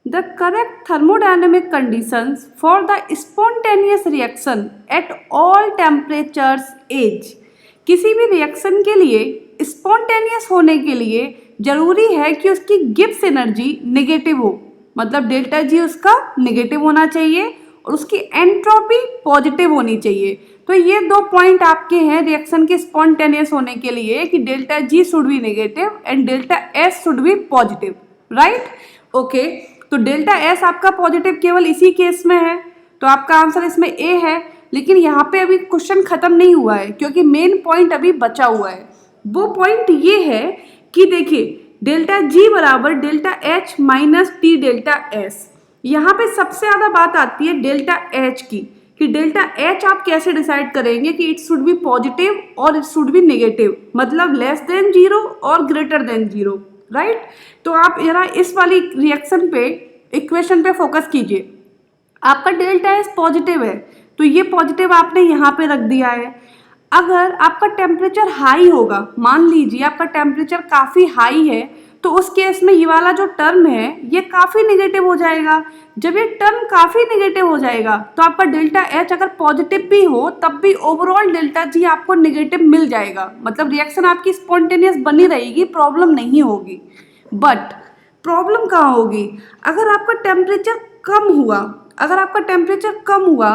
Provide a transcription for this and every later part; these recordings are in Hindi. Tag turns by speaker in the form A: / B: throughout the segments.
A: The correct thermodynamic conditions for the spontaneous reaction at all temperatures is, किसी भी रिएक्शन के लिए स्पॉन्टेनियस होने के लिए जरूरी है कि उसकी गिब्स एनर्जी नेगेटिव हो, मतलब डेल्टा जी उसका नेगेटिव होना चाहिए और उसकी एंट्रोपी पॉजिटिव होनी चाहिए। तो ये दो पॉइंट आपके हैं रिएक्शन के स्पॉन्टेनियस होने के लिए कि delta G should be negative and delta S should be positive, right? Okay, तो डेल्टा एस आपका पॉजिटिव केवल इसी केस में है, तो आपका आंसर इसमें ए है। लेकिन यहाँ पे अभी क्वेश्चन खत्म नहीं हुआ है क्योंकि मेन पॉइंट अभी बचा हुआ है। वो पॉइंट ये है कि देखिए डेल्टा जी बराबर delta H minus T delta S. यहाँ पे सबसे ज़्यादा बात आती है डेल्टा एच की, कि डेल्टा एच आप कैसे डिसाइड करेंगे कि इट शुड बी पॉजिटिव और इट शुड बी नेगेटिव, मतलब लेस देन जीरो और ग्रेटर देन जीरो, राइट? तो आप जरा इस वाली रिएक्शन पे इक्वेशन पे फोकस कीजिए। आपका डेल्टा एस पॉजिटिव है तो ये पॉजिटिव आपने यहाँ पे रख दिया है। अगर आपका टेम्परेचर हाई होगा, मान लीजिए आपका टेम्परेचर काफ़ी हाई है, तो उस केस में ये वाला जो टर्म है ये काफ़ी नेगेटिव हो जाएगा। जब ये टर्म काफ़ी नेगेटिव हो जाएगा तो आपका डेल्टा एच अगर पॉजिटिव भी हो तब भी ओवरऑल डेल्टा जी आपको नेगेटिव मिल जाएगा, मतलब रिएक्शन आपकी स्पॉन्टेनियस बनी रहेगी, प्रॉब्लम नहीं होगी। बट प्रॉब्लम कहाँ होगी? अगर आपका टेम्परेचर कम हुआ, अगर आपका टेम्परेचर कम हुआ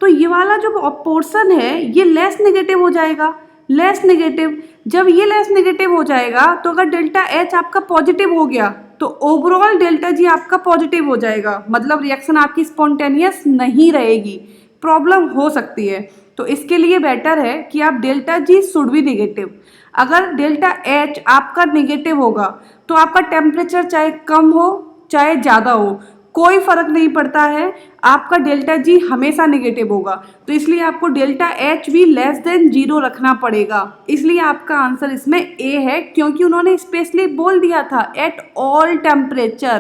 A: तो ये वाला जो पोर्शन है ये लेस नेगेटिव हो जाएगा, लेस नेगेटिव। जब ये लेस नेगेटिव हो जाएगा तो अगर डेल्टा एच आपका पॉजिटिव हो गया तो ओवरऑल डेल्टा जी आपका पॉजिटिव हो जाएगा, मतलब रिएक्शन आपकी स्पॉन्टेनियस नहीं रहेगी, प्रॉब्लम हो सकती है। तो इसके लिए बेटर है कि आप delta G should be negative. अगर डेल्टा एच आपका नेगेटिव होगा तो आपका टेम्परेचर चाहे कम हो चाहे ज़्यादा हो कोई फर्क नहीं पड़ता है, आपका डेल्टा जी हमेशा नेगेटिव होगा। तो इसलिए आपको डेल्टा एच भी लेस देन जीरो रखना पड़ेगा। इसलिए आपका आंसर इसमें ए है, क्योंकि उन्होंने स्पेशली बोल दिया था एट ऑल टेम्परेचर।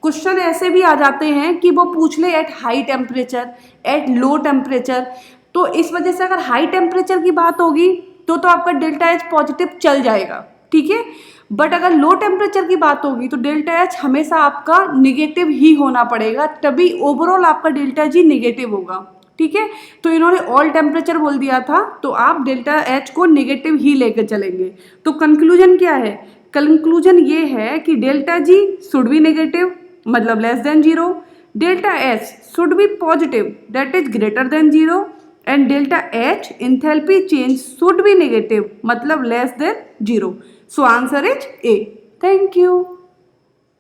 A: क्वेश्चन ऐसे भी आ जाते हैं कि वो पूछ ले at high temperature, at low temperature, तो इस वजह से अगर हाई टेम्परेचर की बात होगी तो आपका डेल्टा एच पॉजिटिव चल जाएगा, ठीक है। बट अगर लो टेम्परेचर की बात होगी तो डेल्टा एच हमेशा आपका निगेटिव ही होना पड़ेगा, तभी ओवरऑल आपका डेल्टा जी निगेटिव होगा, ठीक है। तो इन्होंने ऑल टेम्परेचर बोल दिया था तो आप डेल्टा एच को निगेटिव ही लेकर चलेंगे। तो कंक्लूजन क्या है? कंक्लूजन ये है कि delta G should be negative, मतलब less than zero, delta H should be positive that is greater than zero, and delta H enthalpy change should be negative, मतलब less than 0. So answer is A. Thank you.